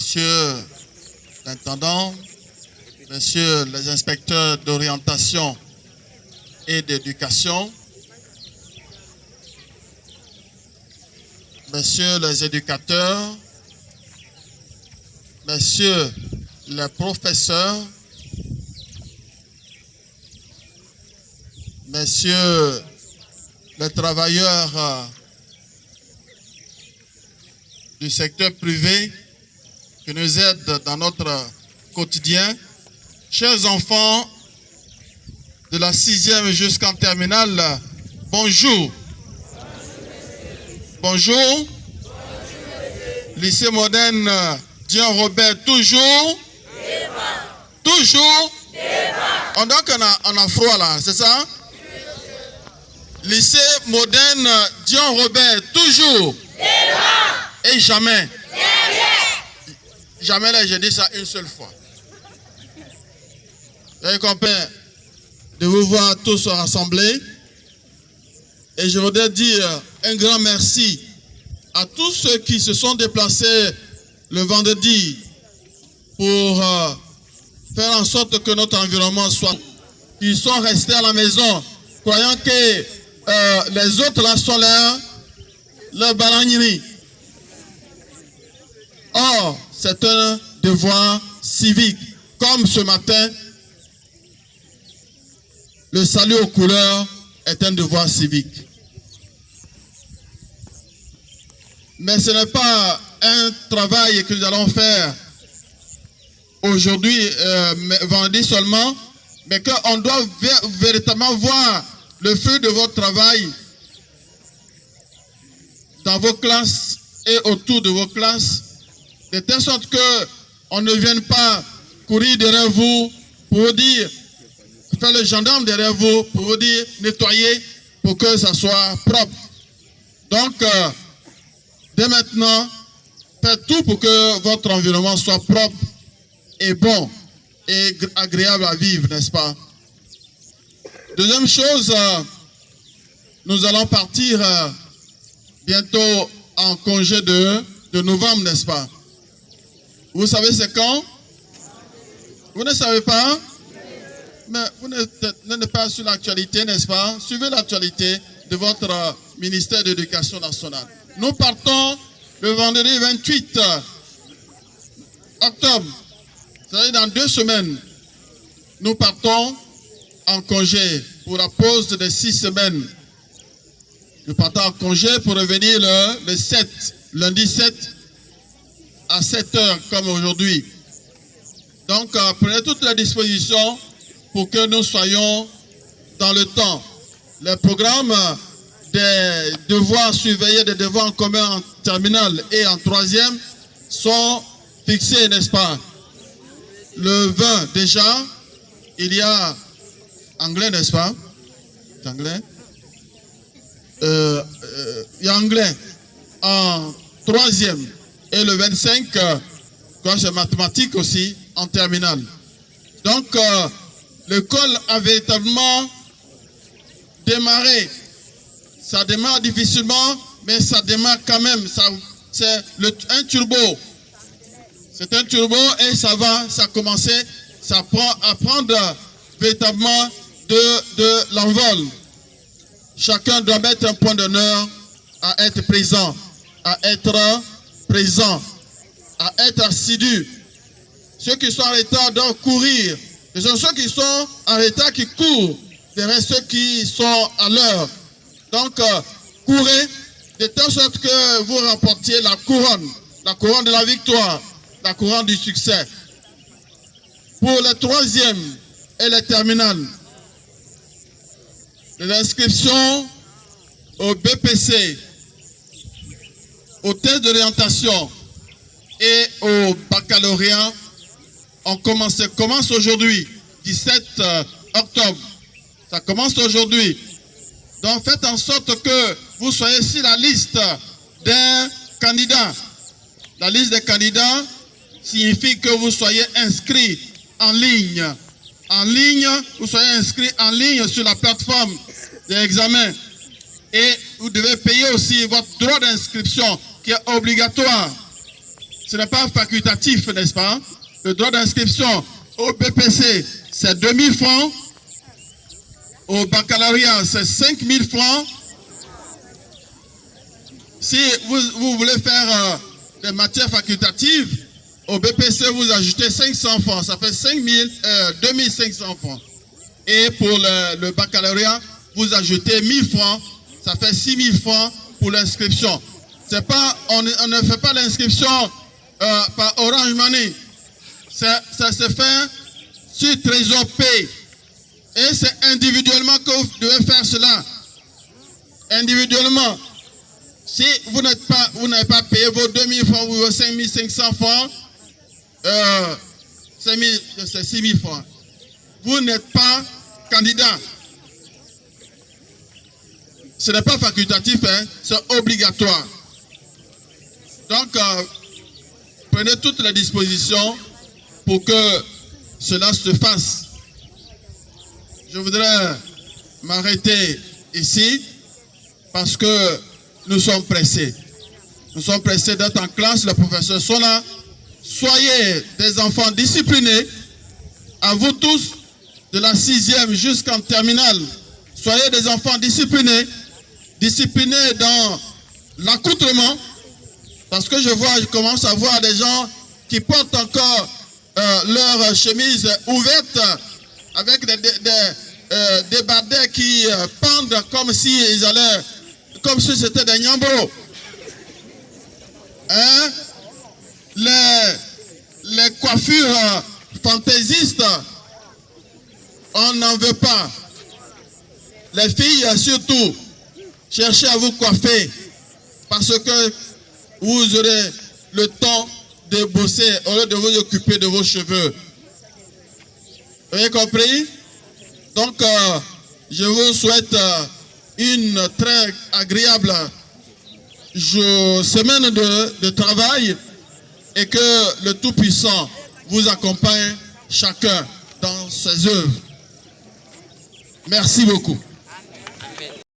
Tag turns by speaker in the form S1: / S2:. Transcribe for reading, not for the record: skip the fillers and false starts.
S1: Monsieur l'intendant, Messieurs les inspecteurs d'orientation et d'éducation, Messieurs les éducateurs, Messieurs les professeurs, Messieurs les travailleurs du secteur privé qui nous aident dans notre quotidien, chers enfants de la 6e jusqu'en terminale, bonjour. Bonjour. Lycée moderne Dion Robert, toujours. Toujours. On dirait qu'on a froid là, c'est ça? Lycée moderne Dion Robert, toujours. Et jamais. Jamais là, j'ai dit ça une seule fois. Vous avez compris de vous voir tous rassemblés. Et je voudrais dire un grand merci à tous ceux qui se sont déplacés le vendredi pour faire en sorte que notre environnement soit... Ils sont restés à la maison, croyant que les autres là sont leur balagnerie. Or, c'est un devoir civique. Comme ce matin, le salut aux couleurs est un devoir civique. Mais ce n'est pas un travail que nous allons faire aujourd'hui, vendredi seulement, mais qu'on doit véritablement voir le fruit de votre travail dans vos classes et autour de vos classes, de telle sorte qu'on ne vienne pas courir derrière vous pour vous dire, faire le gendarme derrière vous pour vous dire nettoyer pour que ça soit propre. Donc, dès maintenant, faites tout pour que votre environnement soit propre et bon et agréable à vivre, n'est-ce pas? Deuxième chose, nous allons partir bientôt en congé de novembre, n'est-ce pas? Vous savez c'est quand? Vous ne savez pas? Mais vous n'êtes pas sur l'actualité, n'est-ce pas? Suivez l'actualité de votre ministère de l'Éducation nationale. Nous partons le vendredi 28 octobre. C'est-à-dire dans 2 semaines. Nous partons en congé pour la pause de 6 semaines. Nous partons en congé pour revenir le 7, lundi 7 à 7 heures comme aujourd'hui. Donc prenez toutes les dispositions pour que nous soyons dans le temps. Les programmes des devoirs surveillés, des devoirs en commun en terminale et en 3e sont fixés, n'est-ce pas? Le 20 déjà, il y a anglais, n'est-ce pas? Anglais. Il y a anglais en 3e et le 25, c'est mathématiques aussi en terminale. Donc, l'école a véritablement démarré. Ça démarre difficilement, mais ça démarre quand même. C'est un turbo. C'est un turbo et ça a commencé, ça prend à prendre véritablement de l'envol. Chacun doit mettre un point d'honneur à être présent, à être assidu. Ceux qui sont en retard doivent courir. Ce sont ceux qui sont en retard qui courent derrière ceux qui sont à l'heure. Donc, courez de telle sorte que vous remportiez la couronne de la victoire, la couronne du succès. Pour les 3e et les terminales, les inscriptions au BPC, au test d'orientation et au baccalauréat commence aujourd'hui, 17 octobre. Ça commence aujourd'hui. Donc faites en sorte que vous soyez sur la liste des candidats. La liste des candidats signifie que vous soyez inscrits en ligne. En ligne, vous soyez inscrits en ligne sur la plateforme des examens. Et vous devez payer aussi votre droit d'inscription qui est obligatoire. ce n'est pas facultatif, n'est-ce pas? Le droit d'inscription au BPC, c'est 2000 francs. Au baccalauréat, c'est 5000 francs. Si vous voulez faire des matières facultatives, au BPC, vous ajoutez 500 francs. Ça fait 2500 francs. Et pour le baccalauréat, vous ajoutez 1000 francs. Ça fait 6000 francs pour l'inscription. C'est pas, on ne fait pas l'inscription par Orange Money. Ça se fait sur Trésor Pay. Et c'est individuellement que vous devez faire cela. Individuellement. Si vous n'avez pas payé vos 2000 francs ou vos 5500 francs, c'est 6000 francs. Vous n'êtes pas candidat. Ce n'est pas facultatif, hein, c'est obligatoire. Donc, prenez toutes les dispositions pour que cela se fasse. Je voudrais m'arrêter ici parce que nous sommes pressés. Nous sommes pressés d'être en classe, les professeurs sont là. Soyez des enfants disciplinés. À vous tous, de la 6e jusqu'en terminale, soyez des enfants disciplinés. Disciplinés dans l'accoutrement. Parce que je commence à voir des gens qui portent encore leur chemise ouverte avec des bardets qui pendent comme si c'était des nyambos. Hein? Les coiffures fantaisistes, on n'en veut pas. Les filles surtout, cherchez à vous coiffer parce que vous aurez le temps de bosser au lieu de vous occuper de vos cheveux. Vous avez compris? Donc, je vous souhaite une très agréable semaine de travail et que le Tout-Puissant vous accompagne chacun dans ses œuvres. Merci beaucoup.